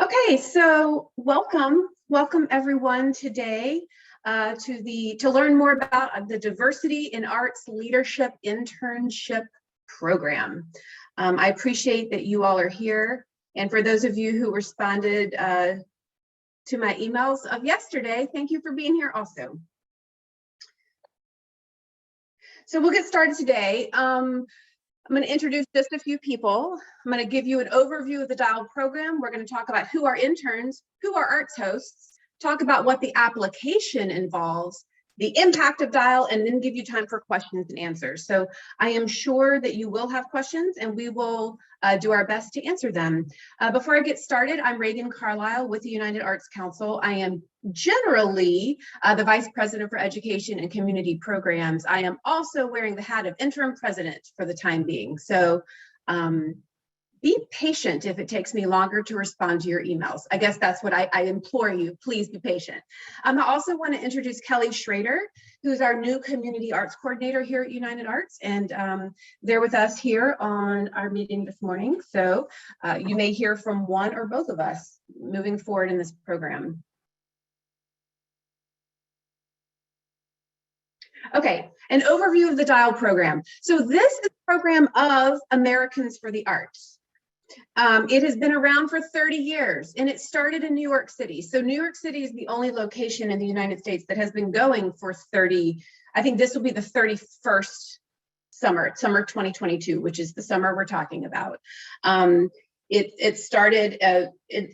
Okay, so welcome everyone today to learn more about the Diversity in Arts Leadership Internship Program. I appreciate that you all are here, and for those of you who responded to my emails of yesterday, thank you for being here also. So we'll get started today. I'm going to introduce just a few people. I'm going to give you an overview of the DIAL program. We're going to talk about who are interns, who are arts hosts, talk about what the application involves, the impact of DIAL, and then give you time for questions and answers. So I am sure that you will have questions and we will do our best to answer them. Before I get started, I'm Reagan Carlisle with the United Arts Council. I am generally the Vice President for Education and Community Programs. I am also wearing the hat of interim president for the time being. So be patient if it takes me longer to respond to your emails. I guess that's what I implore you, please be patient. I also want to introduce Kelly Schrader, who's our new community arts coordinator here at United Arts, and they're with us here on our meeting this morning. So you may hear from one or both of us moving forward in this program. Okay, an overview of the DIAL program. So this is a program of Americans for the Arts. It has been around for 30 years and it started in New York City. So New York City is the only location in the United States that has been going for 30, I think this will be the 31st summer 2022, which is the summer we're talking about. It started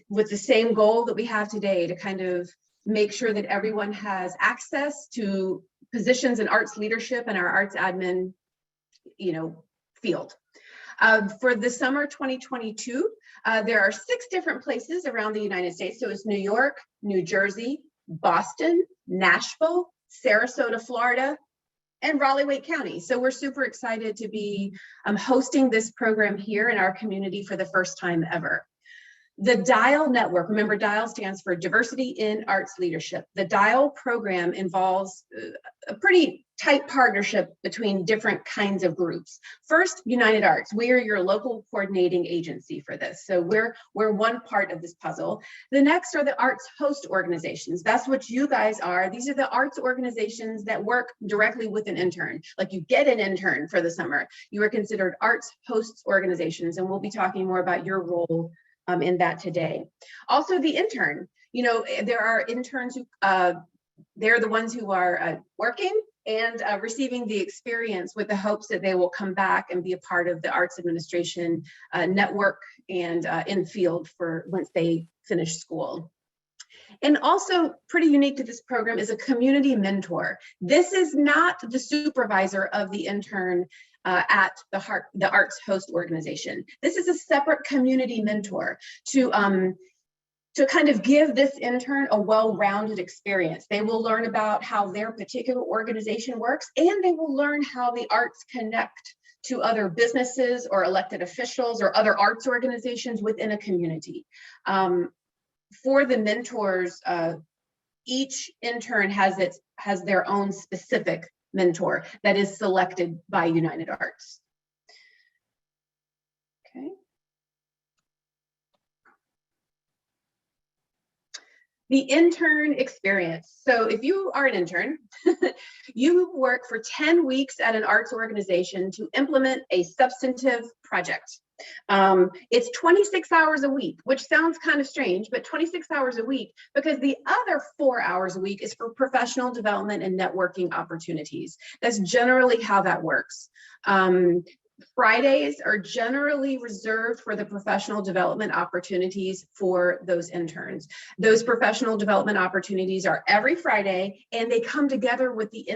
with the same goal that we have today, to kind of make sure that everyone has access to positions in arts leadership and our arts admin, field. For the summer 2022, there are 6 different places around the United States. So it's New York, New Jersey, Boston, Nashville, Sarasota, Florida, and Raleigh-Wake County. So we're super excited to be hosting this program here in our community for the first time ever. The DIAL network, remember DIAL stands for Diversity in Arts Leadership. The DIAL program involves a pretty tight partnership between different kinds of groups. First, United Arts, we are your local coordinating agency for this. So we're one part of this puzzle. The next are the arts host organizations. That's what you guys are. These are the arts organizations that work directly with an intern. Like, you get an intern for the summer. You are considered arts hosts organizations, and we'll be talking more about your role in that today. Also, the intern, there are interns who, they're the ones who are working and receiving the experience with the hopes that they will come back and be a part of the arts administration network and in field for once they finish school. And also pretty unique to this program is a community mentor. This is not the supervisor of the intern at the arts host organization. This is a separate community mentor to kind of give this intern a well-rounded experience. They will learn about how their particular organization works, and they will learn how the arts connect to other businesses or elected officials or other arts organizations within a community. For the mentors, each intern has their own specific mentor that is selected by United Arts. Okay. The intern experience. So if you are an intern, you work for 10 weeks at an arts organization to implement a substantive project. It's 26 hours a week, which sounds kind of strange, but 26 hours a week, because the other 4 hours a week is for professional development and networking opportunities. That's generally how that works. Fridays are generally reserved for the professional development opportunities for those interns. Those professional development opportunities are every Friday, and they come together with the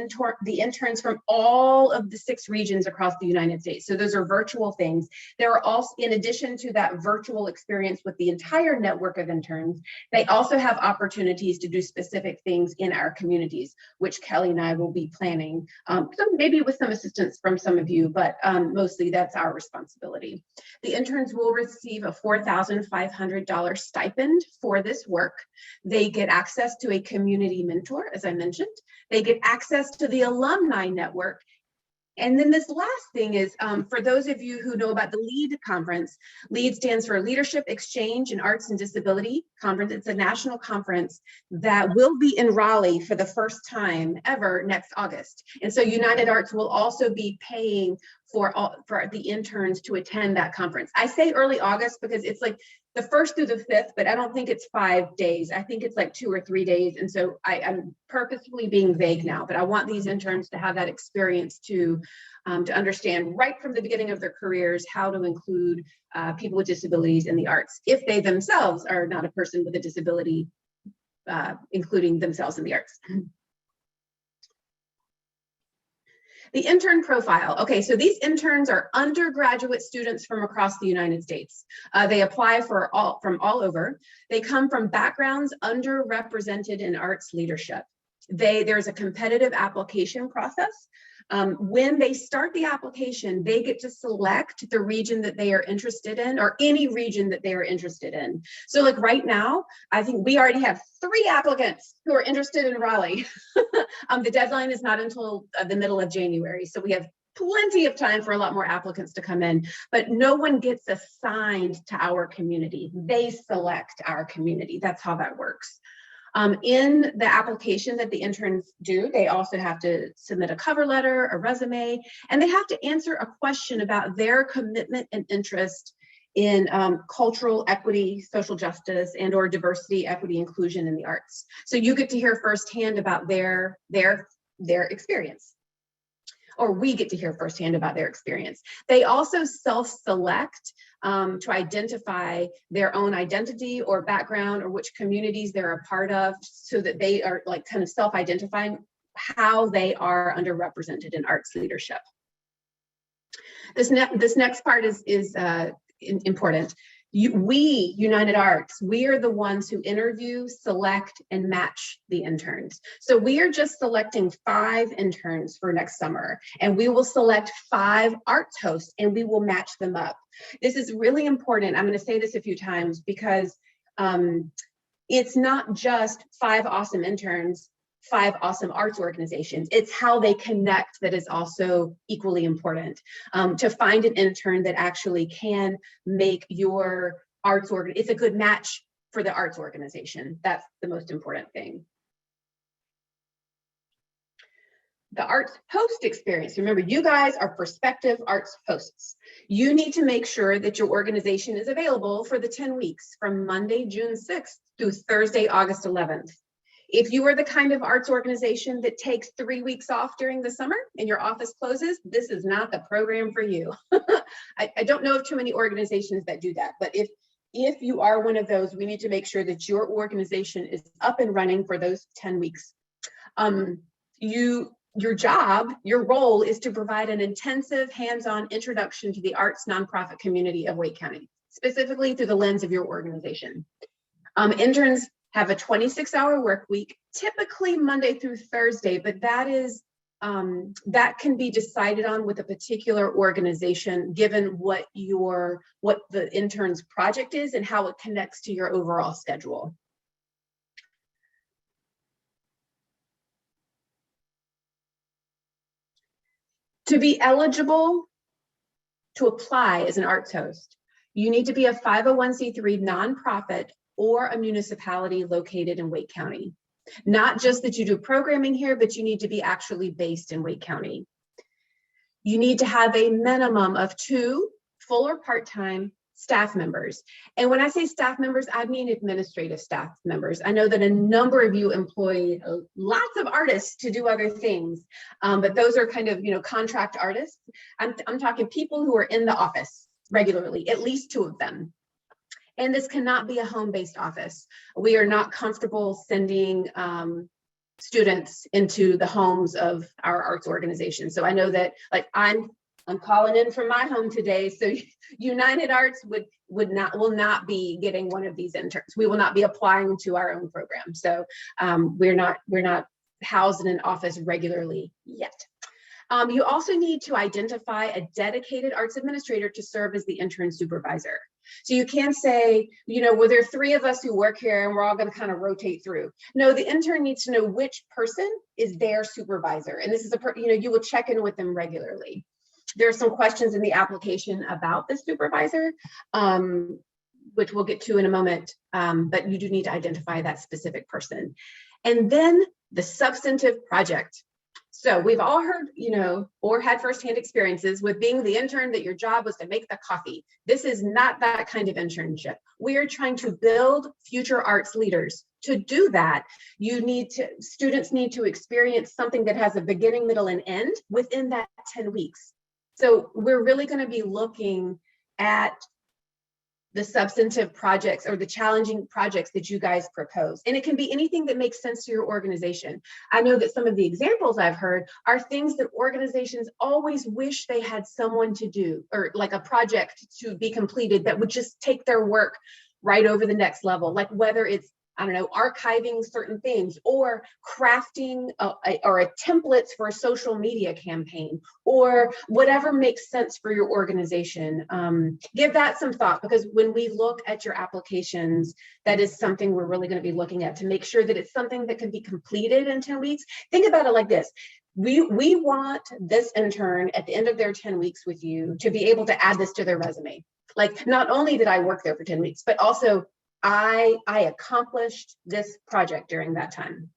interns from all of the 6 regions across the United States. So those are virtual things. There are also, in addition to that virtual experience with the entire network of interns, they also have opportunities to do specific things in our communities, which Kelly and I will be planning, so maybe with some assistance from some of you, but mostly that's our responsibility. The interns will receive a $4,500 stipend for this work. They get access to a community mentor, as I mentioned. They get access to the alumni network, And then this last thing is, for those of you who know about the LEAD conference, LEAD stands for Leadership Exchange in Arts and Disability Conference. It's a national conference that will be in Raleigh for the first time ever next August. And so United Arts will also be paying for the interns to attend that conference. I say early August because it's like the 1st through the 5th, but I don't think it's 5 days. I think it's like 2 or 3 days. And so I'm purposefully being vague now, but I want these interns to have that experience to understand right from the beginning of their careers how to include people with disabilities in the arts, if they themselves are not a person with a disability, including themselves in the arts. The intern profile. Okay, so these interns are undergraduate students from across the United States. They apply from all over. They come from backgrounds underrepresented in arts leadership. There's a competitive application process. When they start the application, they get to select the region that they are interested in, or any region that they are interested in. So like right now, I think we already have 3 applicants who are interested in Raleigh. The deadline is not until the middle of January. So we have plenty of time for a lot more applicants to come in, but no one gets assigned to our community. They select our community. That's how that works. In the application that the interns do, they also have to submit a cover letter, a resume, and they have to answer a question about their commitment and interest in cultural equity, social justice, and or diversity, equity, inclusion in the arts. So you get to hear firsthand about their experience, or we get to hear firsthand about their experience. They also self-select to identify their own identity or background or which communities they're a part of, so that they are like kind of self-identifying how they are underrepresented in arts leadership. This next part is important. We, United Arts, we are the ones who interview, select, and match the interns. So we are just selecting 5 interns for next summer, and we will select 5 arts hosts and we will match them up. This is really important. I'm going to say this a few times because it's not just 5 awesome interns, 5 awesome arts organizations. It's how they connect that is also equally important. To find an intern that actually can make your arts it's a good match for the arts organization. That's the most important thing. The arts host experience. Remember, you guys are prospective arts hosts. You need to make sure that your organization is available for the 10 weeks from Monday, June 6th through Thursday, August 11th. If you are the kind of arts organization that takes 3 weeks off during the summer and your office closes, this is not the program for you. I don't know of too many organizations that do that, but if you are one of those, we need to make sure that your organization is up and running for those 10 weeks. Your role is to provide an intensive hands-on introduction to the arts nonprofit community of Wake County, specifically through the lens of your organization. Interns have a 26-hour work week, typically Monday through Thursday, but that can be decided on with a particular organization, given what the intern's project is and how it connects to your overall schedule. To be eligible to apply as an arts host, you need to be a 501c3 nonprofit or a municipality located in Wake County. Not just that you do programming here, but you need to be actually based in Wake County. You need to have a minimum of 2 full or part-time staff members. And when I say staff members, I mean administrative staff members. I know that a number of you employ lots of artists to do other things, but those are kind of, contract artists. I'm talking people who are in the office regularly, at least 2 of them. And this cannot be a home-based office. We are not comfortable sending students into the homes of our arts organization. So I know that, like, I'm calling in from my home today. So United Arts will not be getting one of these interns. We will not be applying to our own program. So we're not housed in an office regularly yet. You also need to identify a dedicated arts administrator to serve as the intern supervisor. So you can't say, well, there are 3 of us who work here and we're all going to kind of rotate through. No, the intern needs to know which person is their supervisor. And this is you will check in with them regularly. There are some questions in the application about the supervisor, which we'll get to in a moment, but you do need to identify that specific person. And then the substantive project. So we've all heard, or had firsthand experiences with being the intern that your job was to make the coffee. This is not that kind of internship. We are trying to build future arts leaders. To do that, students need to experience something that has a beginning, middle, and end within that 10 weeks. So we're really going to be looking at the substantive projects or the challenging projects that you guys propose. And it can be anything that makes sense to your organization. I know that some of the examples I've heard are things that organizations always wish they had someone to do, or like a project to be completed that would just take their work right over the next level. Like whether it's, archiving certain things, or crafting or templates for a social media campaign, or whatever makes sense for your organization. Give that some thought, because when we look at your applications, that is something we're really going to be looking at to make sure that it's something that can be completed in 10 weeks. Think about it like this. We want this intern at the end of their 10 weeks with you to be able to add this to their resume. Like, not only did I work there for 10 weeks, but also I accomplished this project during that time.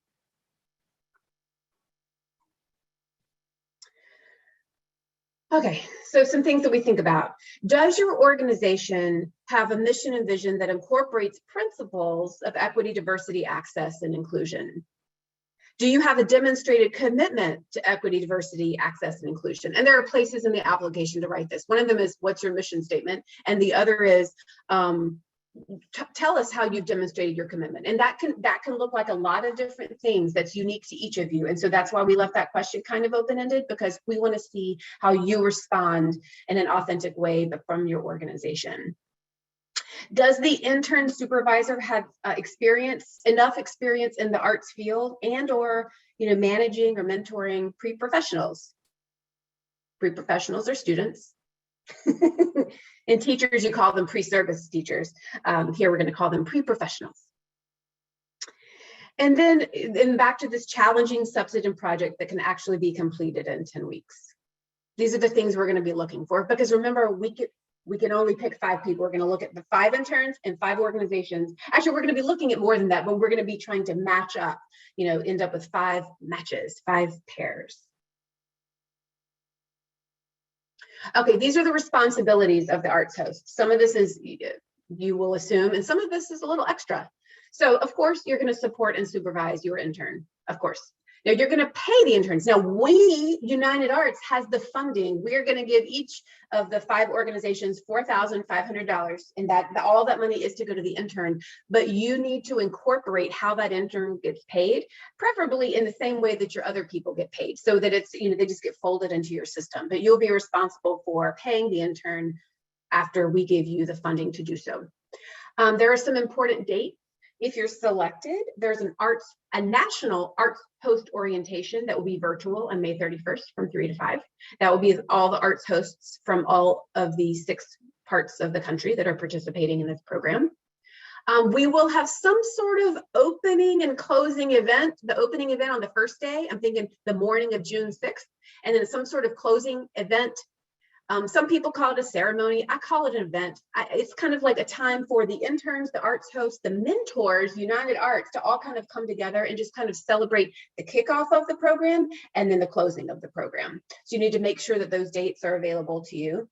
Okay, so some things that we think about. Does your organization have a mission and vision that incorporates principles of equity, diversity, access, and inclusion? Do you have a demonstrated commitment to equity, diversity, access, and inclusion? And there are places in the application to write this. One of them is, what's your mission statement? And the other is, tell us how you've demonstrated your commitment. And that can look like a lot of different things that's unique to each of you. And so that's why we left that question kind of open-ended, because we want to see how you respond in an authentic way, but from your organization. Does the intern supervisor have enough experience in the arts field and/or managing or mentoring pre-professionals? Pre-professionals are students. And teachers, you call them pre-service teachers. Here we're going to call them pre-professionals. And then back to this challenging substantive project that can actually be completed in 10 weeks. These are the things we're going to be looking for, because remember, we can only pick 5 people. We're going to look at the 5 interns and 5 organizations. Actually, we're going to be looking at more than that, but we're going to be trying to match up, end up with 5 matches, 5 pairs. Okay, these are the responsibilities of the arts host. Some of this is, you will assume, and some of this is a little extra. So of course, you're going to support and supervise your intern, of course. Now you're going to pay the interns. Now we, United Arts, has the funding. We're going to give each of the 5 organizations $4,500, and all that money is to go to the intern. But you need to incorporate how that intern gets paid, preferably in the same way that your other people get paid, so that it's, they just get folded into your system. But you'll be responsible for paying the intern after we give you the funding to do so. There are some important dates. If you're selected, there's a national arts host orientation that will be virtual on May 31st from 3 to 5. That will be all the arts hosts from all of the 6 parts of the country that are participating in this program. We will have some sort of opening and closing event. The opening event on the first day, I'm thinking the morning of June 6th, and then some sort of closing event. Some people call it a ceremony. I call it an event. It's kind of like a time for the interns, the arts hosts, the mentors, United Arts, to all kind of come together and just kind of celebrate the kickoff of the program and then the closing of the program. So you need to make sure that those dates are available to you.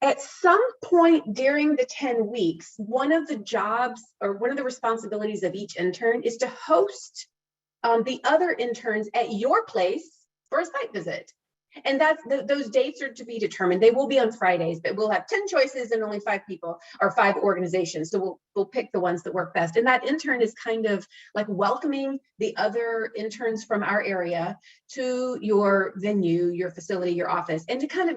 At some point during the 10 weeks, one of the jobs or one of the responsibilities of each intern is to host the other interns at your place for a site visit. And those dates are to be determined. They will be on Fridays, but we'll have 10 choices and only 5 people or 5 organizations. So we'll pick the ones that work best. And that intern is kind of like welcoming the other interns from our area to your venue, your facility, your office, and to kind of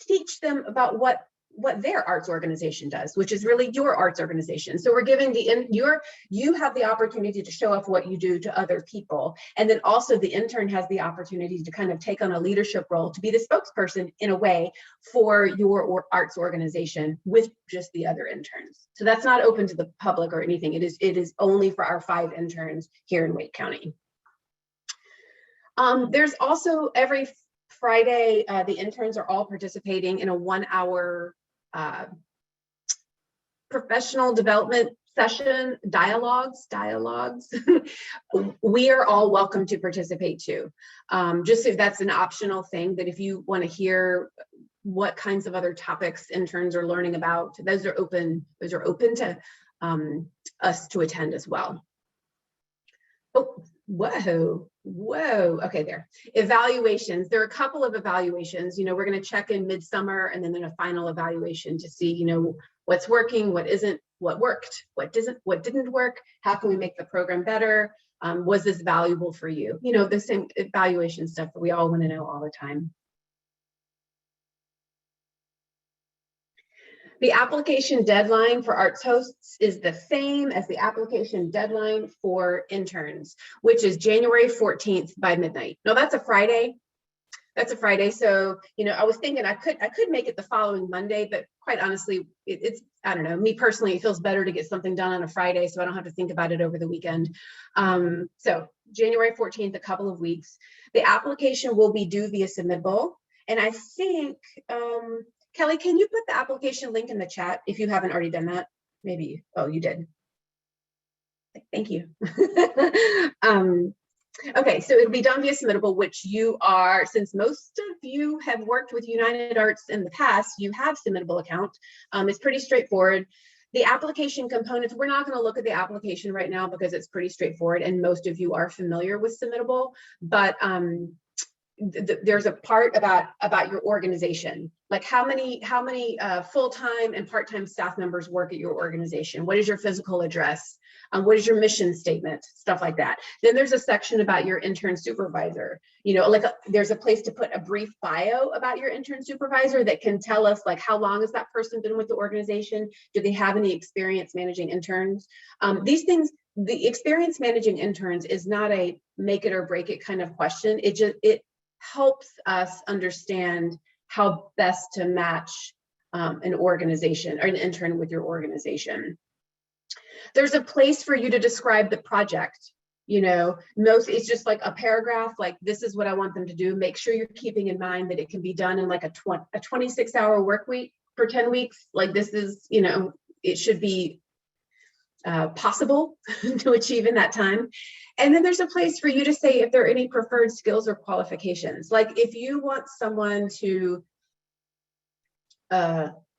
teach them about what what their arts organization does, which is really your arts organization. So we're giving you have the opportunity to show off what you do to other people. And then also the intern has the opportunity to kind of take on a leadership role, to be the spokesperson in a way for your arts organization with just the other interns. So that's not open to the public or anything. It is only for our 5 interns here in Wake County. There's also every Friday, the interns are all participating in a 1-hour professional development session, dialogues. We are all welcome to participate too. Just if that's an optional thing, that if you want to hear what kinds of other topics interns are learning about, those are open to us to attend as well. Oh, whoa, okay, there. Evaluations, there are a couple of evaluations. You know, we're going to check in midsummer and then a final evaluation to see, you know, what's working, what isn't, what worked, what didn't work, how can we make the program better, was this valuable for you? You know, the same evaluation stuff that we all want to know all the time. The application deadline for arts hosts is the same as the application deadline for interns, which is January 14th by midnight. No, that's a Friday. That's a Friday. So, you know, I was thinking I could make it the following Monday, but quite honestly, it's, I don't know, me personally, it feels better to get something done on a Friday so I don't have to think about it over the weekend. So January 14th, a couple of weeks. The application will be due via Submittable. And I think, Kelly, can you put the application link in the chat if you haven't already done that? Maybe, oh, you did. Thank you. Okay, so it'll be done via Submittable, which you are, since most of you have worked with United Arts in the past, you have Submittable account. It's pretty straightforward. The application components, we're not going to look at the application right now because it's pretty straightforward and most of you are familiar with Submittable, but there's a part about your organization, like how many full-time and part-time staff members work at your organization, what is your physical address, what is your mission statement, stuff like that. Then there's a section about your intern supervisor, you know, like there's a place to put a brief bio about your intern supervisor that can tell us like how long has that person been with the organization, do they have any experience managing interns. These things, the experience managing interns is not a make it or break it kind of question. It helps us understand how best to match an organization or an intern with your organization. There's a place for you to describe the project. You know, it's just like a paragraph, like this is what I want them to do. Make sure you're keeping in mind that it can be done in like a 26-hour work week for 10 weeks. Like this is, you know, it should be possible to achieve in that time. And then there's a place for you to say if there are any preferred skills or qualifications. Like if you want someone to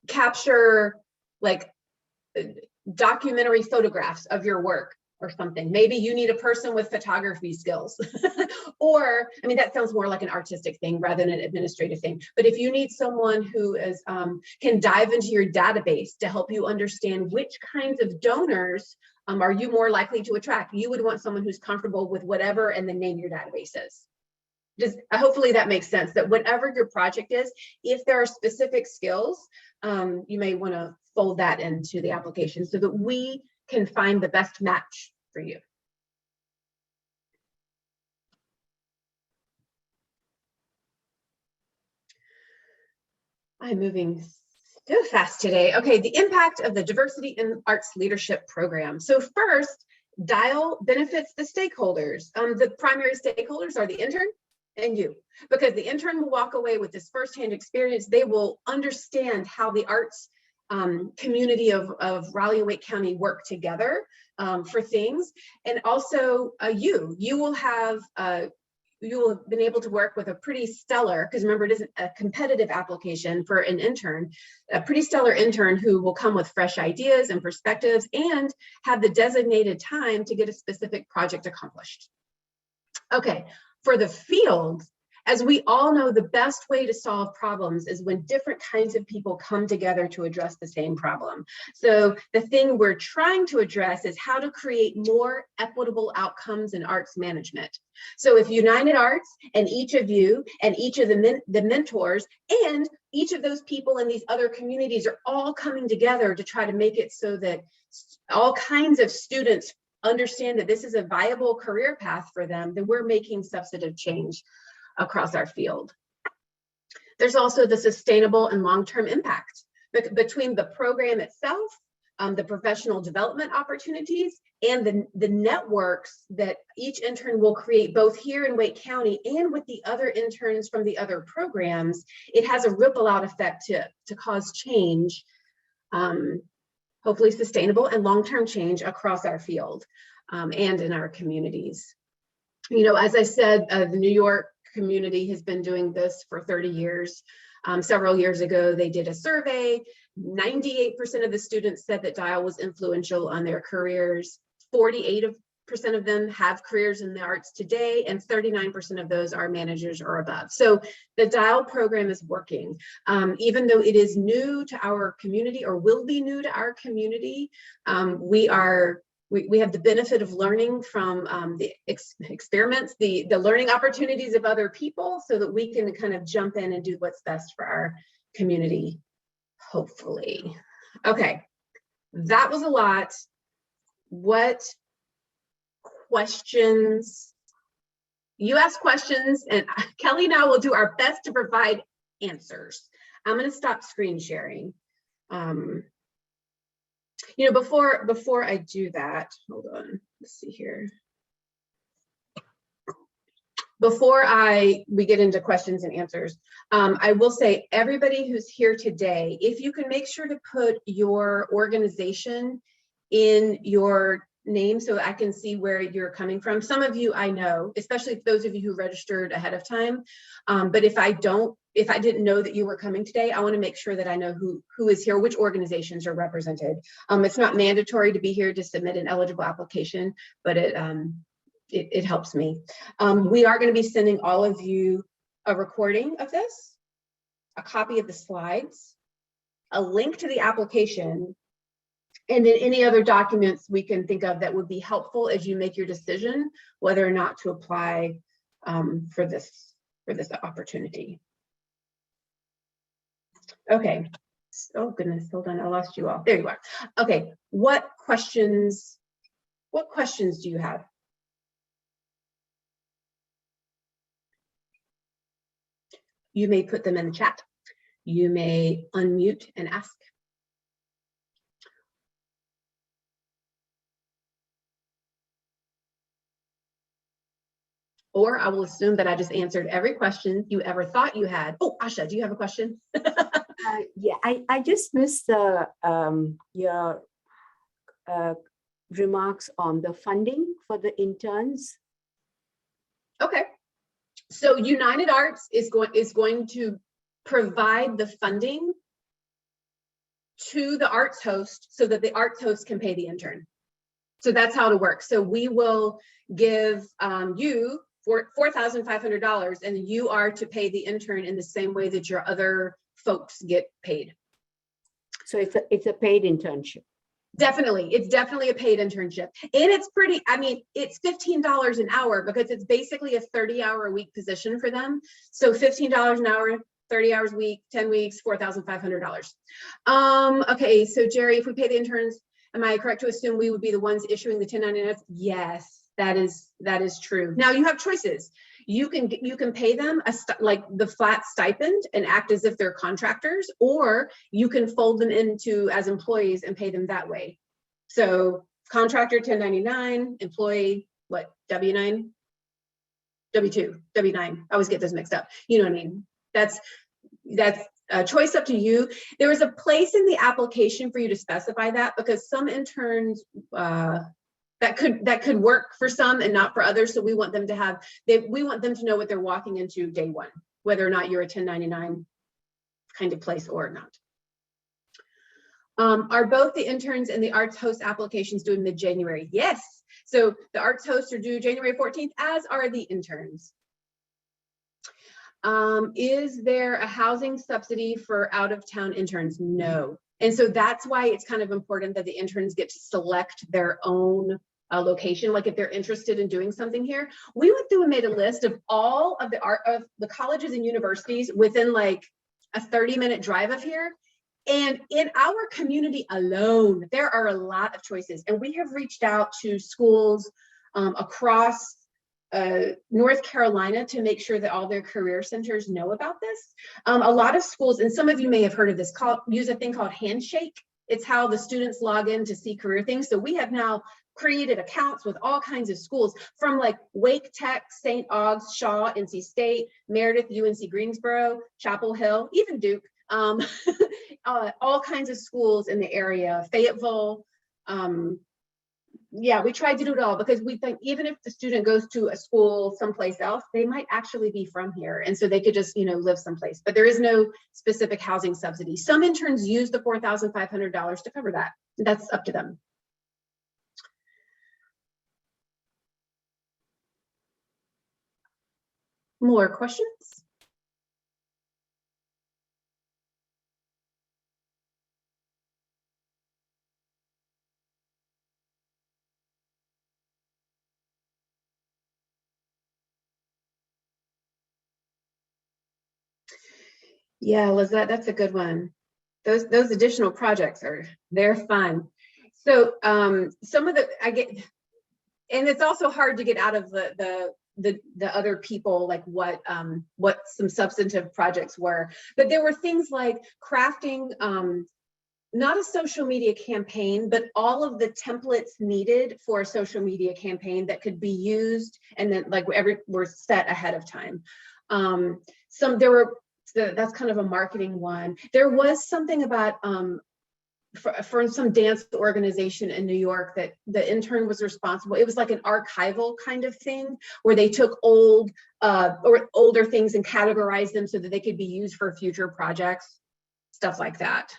capture like documentary photographs of your work or something, maybe you need a person with photography skills. Or, I mean, that sounds more like an artistic thing rather than an administrative thing. But if you need someone who is can dive into your database to help you understand which kinds of donors are you more likely to attract, you would want someone who's comfortable with whatever and then name your databases. Just hopefully that makes sense, that whatever your project is, if there are specific skills, you may want to fold that into the application so that we can find the best match for you. I'm moving so fast today. Okay, the impact of the Diversity in Arts Leadership Program. So first, DIAL benefits the stakeholders. The primary stakeholders are the intern and you, because the intern will walk away with this firsthand experience. They will understand how the arts community of Raleigh and Wake County work together for things. And also you will have been able to work with a pretty stellar, because remember it isn't a competitive application for an intern, a pretty stellar intern who will come with fresh ideas and perspectives and have the designated time to get a specific project accomplished. Okay, for the field, as we all know, the best way to solve problems is when different kinds of people come together to address the same problem. So the thing we're trying to address is how to create more equitable outcomes in arts management. So if United Arts and each of you and each of the mentors and each of those people in these other communities are all coming together to try to make it so that all kinds of students understand that this is a viable career path for them, then we're making substantive change across our field. There's also the sustainable and long-term impact between the program itself, the professional development opportunities, and the networks that each intern will create both here in Wake County and with the other interns from the other programs. It has a ripple out effect to cause change, hopefully sustainable and long-term change across our field and in our communities. You know, as I said, the New York community has been doing this for 30 years. Several years ago, they did a survey. 98% of the students said that Dial was influential on their careers. 48% of them have careers in the arts today, and 39% of those are managers or above. So the Dial program is working. Even though it is new to our community, or will be new to our community, we have the benefit of learning from the experiments, the learning opportunities of other people, so that we can kind of jump in and do what's best for our community, hopefully. Okay, that was a lot. What questions? You ask questions, and Kelly and I will do our best to provide answers. I'm going to stop screen sharing. You know, before I do that, hold on, let's see here. Before we get into questions and answers, I will say, everybody who's here today, if you can make sure to put your organization in your name so I can see where you're coming from. Some of you I know, especially those of you who registered ahead of time. But if I didn't know that you were coming today, I want to make sure that I know who is here, which organizations are represented. It's not mandatory to be here to submit an eligible application, but it helps me. We are going to be sending all of you a recording of this, a copy of the slides, a link to the application, and then any other documents we can think of that would be helpful as you make your decision whether or not to apply for this opportunity. Okay. Oh goodness, hold on, I lost you all. There you are. Okay, what questions do you have? You may put them in the chat. You may unmute and ask. Or I will assume that I just answered every question you ever thought you had. Oh, Asha, do you have a question? Yeah, I just missed your remarks on the funding for the interns. Okay, so United Arts is going to provide the funding to the arts host so that the arts host can pay the intern. So that's how it works. So we will give you $4,500, and you are to pay the intern in the same way that your other folks get paid. So it's a paid internship. Definitely, it's definitely a paid internship, and it's pretty. I mean, it's $15 an hour because it's basically a 30-hour-a-week position for them. So $15 an hour, 30 hours a week, 10 weeks, $4,500. Okay, so Jerry, if we pay the interns, am I correct to assume we would be the ones issuing the 1099s? Yes. That is true. Now you have choices. You can pay them like the flat stipend and act as if they're contractors, or you can fold them into as employees and pay them that way. So contractor 1099, employee what, W9, W2, W9. I always get those mixed up. You know what I mean? That's a choice up to you. There is a place in the application for you to specify that, because some interns that could work for some and not for others. So we want them to know what they're walking into day one, whether or not you're a 1099 kind of place or not. Are both the interns and the arts host applications due in mid-January? Yes. So the arts hosts are due January 14th, as are the interns. Is there a housing subsidy for out-of-town interns? No. And so that's why it's kind of important that the interns get to select their own location. Like if they're interested in doing something here, we went through and made a list of all of the colleges and universities within like a 30-minute drive of here. And in our community alone, there are a lot of choices. And we have reached out to schools across North Carolina to make sure that all their career centers know about this. A lot of schools, and some of you may have heard of this, use a thing called Handshake. It's how the students log in to see career things. So we have now created accounts with all kinds of schools, from like Wake Tech, St. Aug's, Shaw, NC State, Meredith, UNC Greensboro, Chapel Hill, even Duke, all kinds of schools in the area, Fayetteville. Yeah, we tried to do it all because we think even if the student goes to a school someplace else, they might actually be from here. And so they could just, live someplace, but there is no specific housing subsidy. Some interns use the $4,500 to cover that. That's up to them. More questions? Yeah, Lizette, that's a good one. Those additional projects they're fun. So some of the and it's also hard to get out of the other people, like what some substantive projects were, but there were things like crafting not a social media campaign, but all of the templates needed for a social media campaign that could be used, and then were set ahead of time. That's kind of a marketing one. There was something about for some dance organization in New York that the intern was responsible. It was like an archival kind of thing where they took old or older things and categorized them so that they could be used for future projects, stuff like that.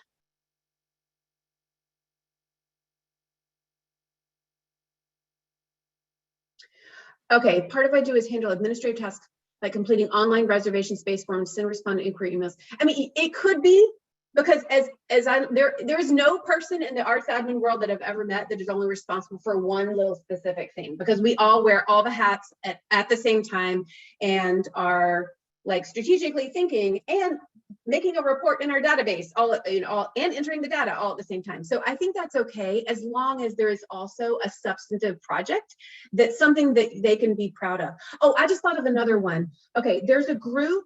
Okay, part of what I do is handle administrative tasks like completing online reservation space forms, send respond to inquiry emails. I mean, it could be, because there is no person in the arts admin world that I've ever met that is only responsible for one little specific thing, because we all wear all the hats at the same time and are like strategically thinking and making a report in our database, and entering the data all at the same time. So I think that's okay, as long as there is also a substantive project that's something that they can be proud of. Oh, I just thought of another one. Okay, there's a group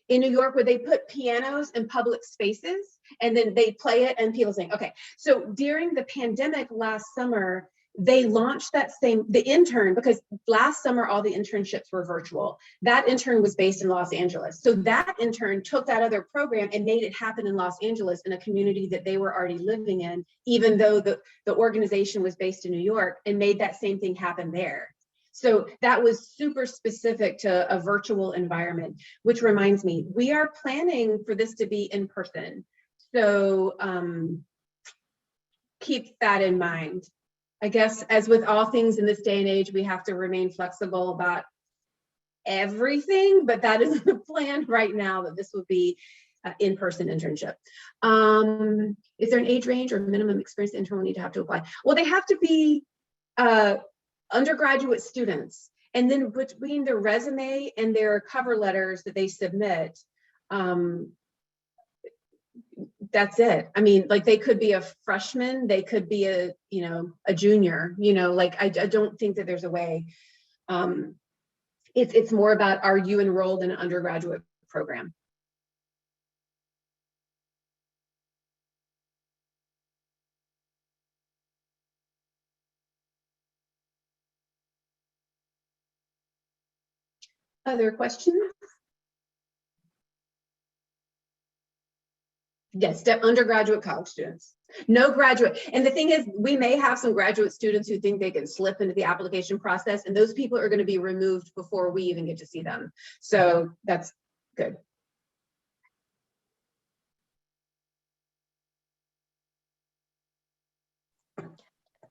in New York where they put pianos in public spaces and then they play it and people sing. Okay, so during the pandemic last summer, they launched the intern, because last summer all the internships were virtual. That intern was based in Los Angeles. So that intern took that other program and made it happen in Los Angeles, in a community that they were already living in, even though the organization was based in New York, and made that same thing happen there. So that was super specific to a virtual environment, which reminds me, we are planning for this to be in person. So keep that in mind. I guess, as with all things in this day and age, we have to remain flexible about everything, but that is the plan right now, that this will be an in-person internship. Is there an age range or minimum experience the intern will need to have to apply? Well, they have to be undergraduate students, and then between their resume and their cover letters that they submit, that's it. I mean, like, they could be a freshman, they could be a junior, I don't think that there's a way. It's more about, are you enrolled in an undergraduate program? Other questions? Yes, undergraduate college students. No graduate. And the thing is, we may have some graduate students who think they can slip into the application process, and those people are going to be removed before we even get to see them. So that's good.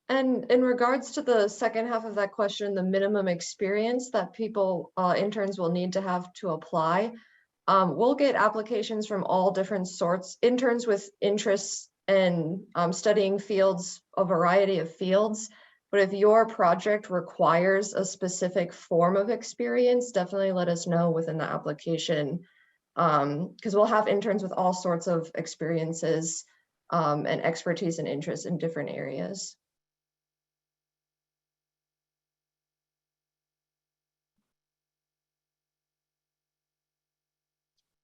And in regards to the second half of that question, the minimum experience that interns will need to have to apply, we'll get applications from all different sorts, interns with interests in studying fields, a variety of fields. But if your project requires a specific form of experience, definitely let us know within the application because we'll have interns with all sorts of experiences and expertise and interests in different areas.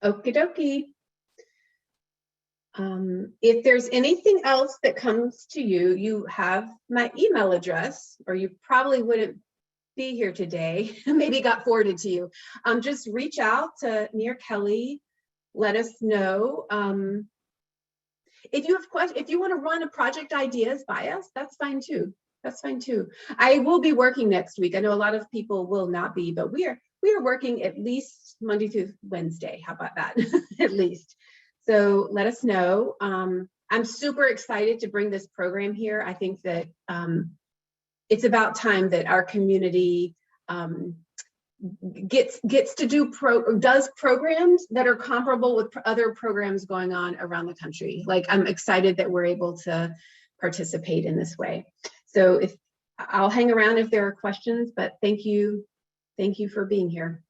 Okie dokie. If there's anything else that comes to you, you have my email address, or you probably wouldn't be here today, maybe got forwarded to you. Just reach out to me or Kelly, let us know. If you have questions, if you want to run a project ideas by us, that's fine too. That's fine too. I will be working next week. I know a lot of people will not be, but we are working at least Monday through Wednesday. How about that? At least. So let us know. I'm super excited to bring this program here. I think that it's about time that our community gets to do does programs that are comparable with other programs going on around the country. Like, I'm excited that we're able to participate in this way. So I'll hang around if there are questions, but thank you for being here.